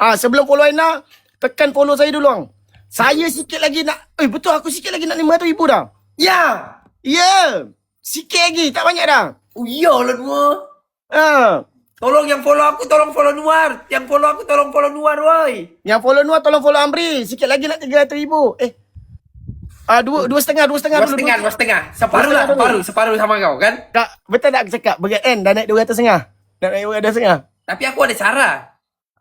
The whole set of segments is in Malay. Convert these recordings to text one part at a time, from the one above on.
Sebelum follow Aina, tekan follow saya dulu bang. Saya sikit lagi nak, betul aku sikit lagi nak 500,000 dah. Ya. Ya. Sikit lagi, tak banyak dah. Oh iyalah Nuar. Tolong yang follow aku, tolong follow Nuar. Yang follow aku, tolong follow Nuar, woi. Yang follow Nuar, tolong follow Amri. Sikit lagi nak 300,000. Dua setengah dulu. Dua setengah. Separuh sama kau kan? Tak, betul tak aku cakap? Berat kan? Dah naik 200,500. Dah naik 200,500. Tapi aku ada cara.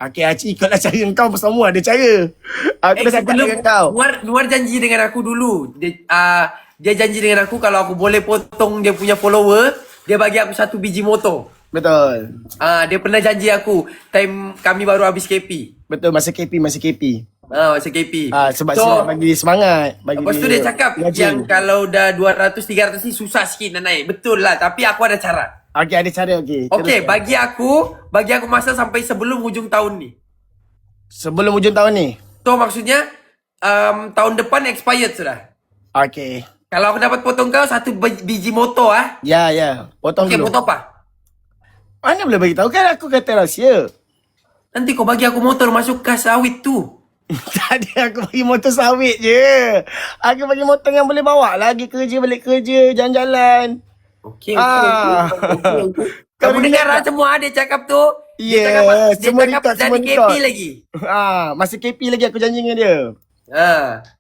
Okey, Acik ikutlah cara kau. Semua ada cara. Aku dah cakap dengan kau. Nuar janji dengan aku dulu. Dia janji dengan aku kalau aku boleh potong dia punya follower, dia bagi aku 1 biji motor. Betul. Dia pernah janji aku time kami baru habis KP. Betul, masa KP. Masa KP. Sebab so, bagi semangat. Lepas tu dia cakap yang kalau dah 200-300 ni susah sikit nak naik. Betul lah, tapi aku ada cara. Okey, ada cara. Okey, bagi aku masa sampai sebelum hujung tahun ni. Sebelum hujung tahun ni? So maksudnya tahun depan expired sudah. Okey. Kalau aku dapat potong kau 1 biji motor Ya. Potong dulu. Okey, motor apa? Mana boleh bagi tahu kan aku kata rahsia. Nanti kau bagi aku motor masuk kas sawit tu. Tadi aku bagi motor sawit je. Aku bagi motor yang boleh bawa lagi kerja, balik kerja, jalan-jalan. Okey. Kamu dengar lah semua dia cakap tu. Ya, semua cakap dari KP lagi. Masa KP lagi aku janji dengan dia.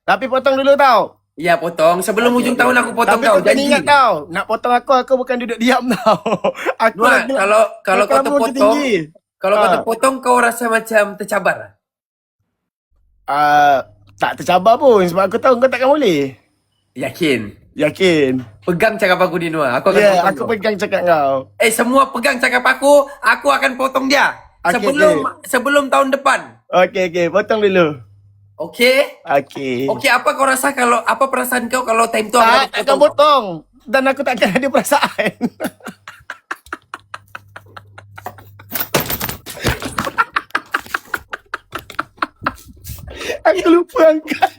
Tapi potong dulu tau. Ya, potong. Sebelum hujung tahun aku potong kau. Tapi ingat tau, nak potong aku bukan duduk diam tau. Aku kalau kau terpotong, kalau kau terpotong kau rasa macam tercabar. Tak tercabar pun sebab aku tahu kau takkan boleh. Yakin. Pegang cakap aku ni Noah. Aku akan potong aku pegang cakap kau. Semua pegang cakap aku akan potong dia. Sebelum tahun depan. Okey, potong dulu. Okey, apa kau rasa apa perasaan kau kalau time tu aku takkan potong. Dan aku takkan ada perasaan. Aku lupa angkat.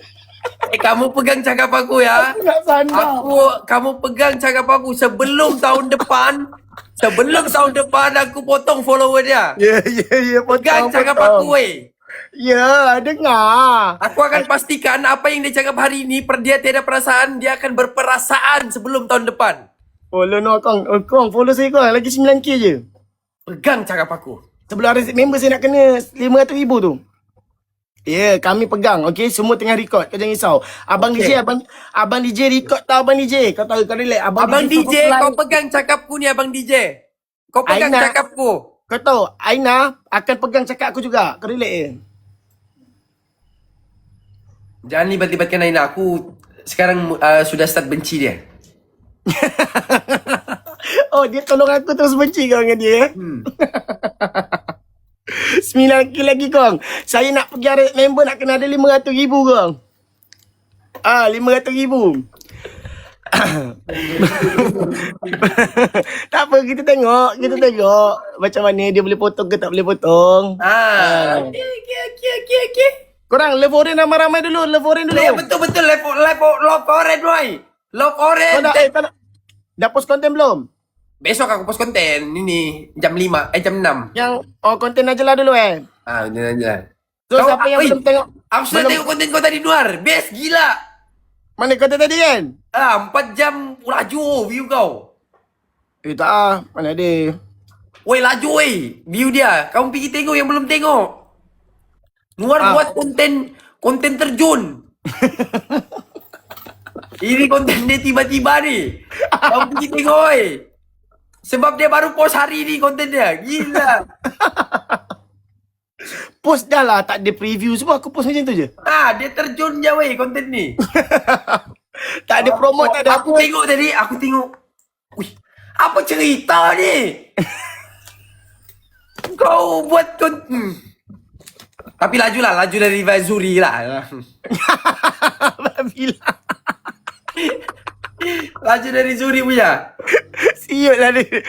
Kamu pegang cakap aku ya. Aku nak sandar. Kamu pegang cakap aku sebelum tahun depan. Sebelum tahun depan aku potong follower dia. Ya, pegang cakap aku weh. Ya, dengar. Aku akan pastikan apa yang dia cakap hari ini, dia tiada perasaan, dia akan berperasaan sebelum tahun depan. Follow kong follow saya kong, lagi 9k je. Pegang cakap aku. Sebelum ada member saya nak kena 500,000 tu. Ya, kami pegang. Okey, semua tengah record. Kau jangan risau. Abang DJ, abang DJ record tau abang DJ. Kau tahu kau relax. Abang DJ, kau pegang cakapku ni abang DJ. Kau pegang cakapku. Kau tahu, Aina akan pegang cakap aku juga. Kau relax je. Jangan libat-libatkan Aina. Aku sekarang sudah start benci dia. Dia tolong aku terus benci kau dengan dia. 9k lagi kong. Saya nak pergi arah member nak kena ada 500,000 kong. 500,000. Tak apa, kita tengok macam mana dia boleh potong ke tak boleh potong. Okey. Korang love orange ramai-ramai dulu. Ya, betul. Love orange, boy. Love orange. Dah post konten belum? Besok aku post konten. Ini jam 5, jam 6. Yang konten aja lah dulu Konten aja. So siapa yang belum tengok? Aku sudah tengok konten kau tadi Nuar. Best gila. Mana konten tadi kan? 4 jam laju view kau. Tak mana ada. Woi laju woi. View dia. Kamu pergi tengok yang belum tengok. Nuar buat konten terjun. Ini konten dia tiba-tiba ni. Kamu pergi tengok woi. Sebab dia baru post hari ni konten dia. Gila. Post dah lah. Tak ada preview semua. Aku post macam tu je. Dia terjun je weh konten ni. Tak ada promote, tak ada. Aku tengok tadi. Wih, apa cerita ni? Kau buat konten. Tapi laju dari Zuri lah. Laju dari Zuri punya. Siut lah dia.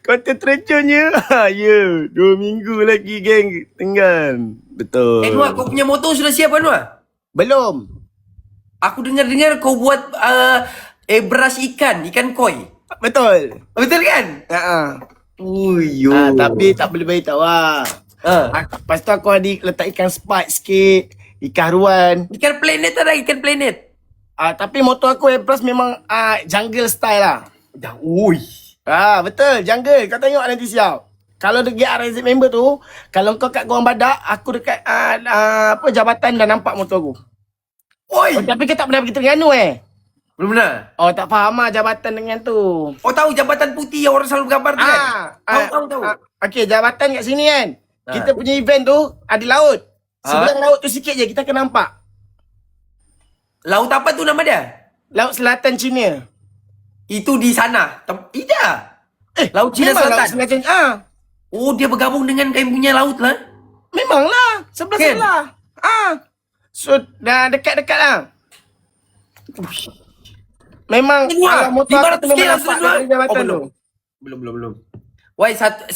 Konten terjunnya. Ya, 2 minggu lagi geng. Tenggan. Betul. Nuar, kau punya motor sudah siap kan Nuar? Belum. Aku dengar kau buat brush ikan koi. Betul. Betul kan? Tapi tak boleh beritahu lah. Lepas tu aku ada letak ikan spike sikit, ikan haruan. Ikan planet ada, ikan planet. Tapi motor aku A Plus memang jungle style lah. Dah, ui. Betul, jungle. Kau tengok nanti siap. Kalau dekat RZ member tu, kalau kau kat Gorang Badak, aku dekat jabatan dah nampak motor aku. Oi. Tapi kau tak pernah pergi Terengganu Belum pernah. tak faham jabatan dengan tu. Oh tahu jabatan putih yang orang selalu gambar tu kan? Tahu. Okey, jabatan kat sini kan. Kita punya event tu ada laut. Sebelah laut tu sikit je kita akan nampak. Laut apa tu nama dia? Laut Selatan Cina. Itu di sana. Tidak. Laut Cina memang Selatan. Laut Selatan. Oh, dia bergabung dengan kain punya laut lah. Memanglah. Sebelah-sebelah. So, dah dekat-dekat lah. Memang kalau motor aku tu memang nampak dari jabatan tu. Belum. Woi, 9,000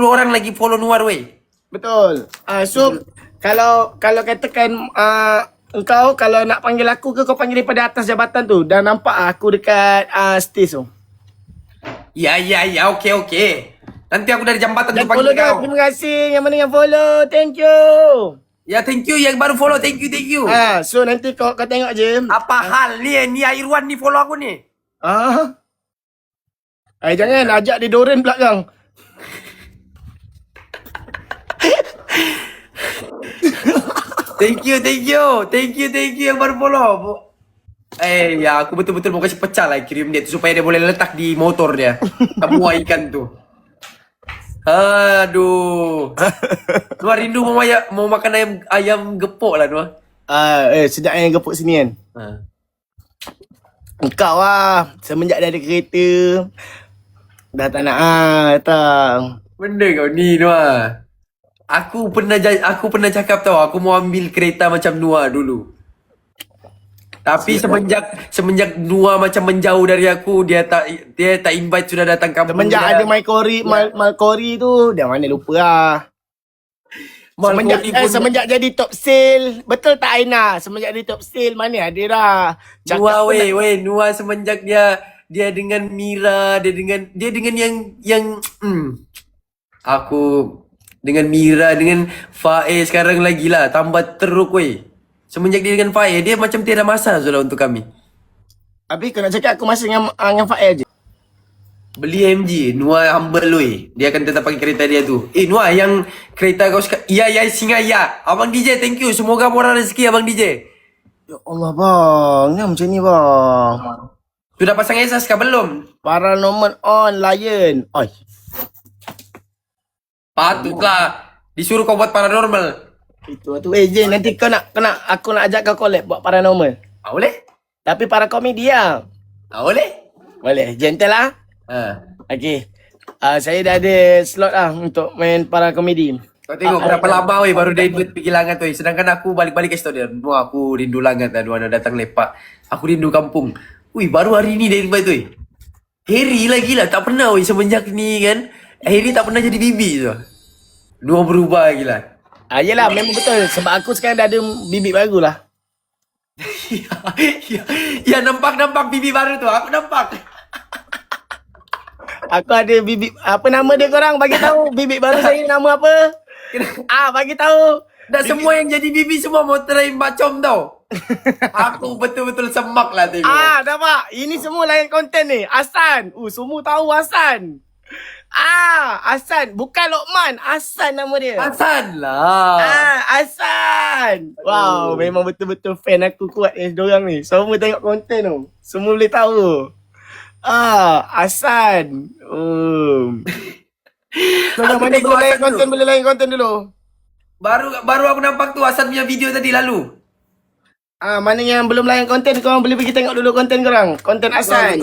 orang lagi follow Nuar weh. Betul. So, kalau katakan engkau kalau nak panggil aku ke, kau panggil daripada atas jabatan tu. Dah nampak aku dekat stage tu. Ya, okey. Nanti aku dari jambatan tu Yang panggil follow dah, kau. terima kasih. Yang mana yang follow, thank you. Ya, thank you yang baru follow. Thank you. So nanti kau tengok je. Apa hal ni? Ni Irwan ni follow aku ni. Jangan ajak dia Doren belakang. Thank you yang baru follow. Ya aku betul-betul mau kasih pecah lah kirim dia tu supaya dia boleh letak di motor dia. Semua ikan tu. Aduh. Nuar rindu mau makan ayam gepuk lah Nuar. Sedap ayam gepuk sini kan. Engkau semenjak dah ada kereta dah tak nak datang. Benda kau ni Nuar. Aku pernah cakap tau aku mau ambil kereta macam Nuar dulu. Tapi semenjak Nuar macam menjauh dari aku, dia tak invite sudah datang kampung. Semenjak ada Malkori tu, dah mana lupa lah. Semenjak jadi top sale, betul tak Aina? Semenjak jadi top sale, mana ada dah. Nuar Nuar semenjak dia dengan Mira, dia dengan yang aku dengan Mira, dengan Faiz sekarang lagi lah, tambah teruk weh. Semenjak dia dengan Faiz, dia macam tiada masa sudah untuk kami. Habis kau nak cakap aku masih dengan Faiz je? Beli MG, Nuar humble weh. Dia akan tetap pakai kereta dia tu. Nuar yang kereta kau sekarang. Ya, singa ya. Abang DJ, thank you. Semoga murah rezeki Abang DJ. Ya Allah bang, ni macam ni bang. Sudah pasang esas kah belum? Paranormal on Lion. Patutlah. Disuruh kau buat paranormal. Itu tu. Jay, nanti aku nak ajak kau collab buat paranormal. Boleh? Tapi para komedi lah. Boleh? Boleh. Gentle lah. Okay. Saya dah ada slot lah untuk main para komedi. Kau tengok berapa lama weh baru dia invite pergi Langat tu. Sedangkan aku balik-balik kasih tau dia. Nuar aku rindu Langat lah. Nuar nak datang lepak. Aku rindu kampung. Baru hari ni dia invite tu. Harry lagi lah. Tak pernah semenjak ni kan. Harry tak pernah jadi bibi tu. Nuar berubah lagi lah. Yelah memang betul. Sebab aku sekarang dah ada bibik baru lah. Ya nampak bibi baru tu. Aku nampak. Aku ada bibik. Apa nama dia korang? Bagi tahu bibik baru saya nama apa? Bagi tahu. Dah semua yang jadi bibi semua mau try macam tau. Aku betul-betul semak lah tengok. Nampak? Ini semua lain konten ni. Hasan. Semua tahu Hasan. Hasan. Bukan Lokman. Hasan nama dia. Hasan lah. Hasan. Wow, memang betul-betul fan aku kuat ni diorang ni. Semua tengok konten tu. Semua boleh tahu. Hasan. Mana kau lain konten, boleh lain konten dulu. Baru aku nampak tu Hasan punya video tadi lalu. Mana yang belum lain konten, korang boleh pergi tengok dulu konten korang. Konten Hasan.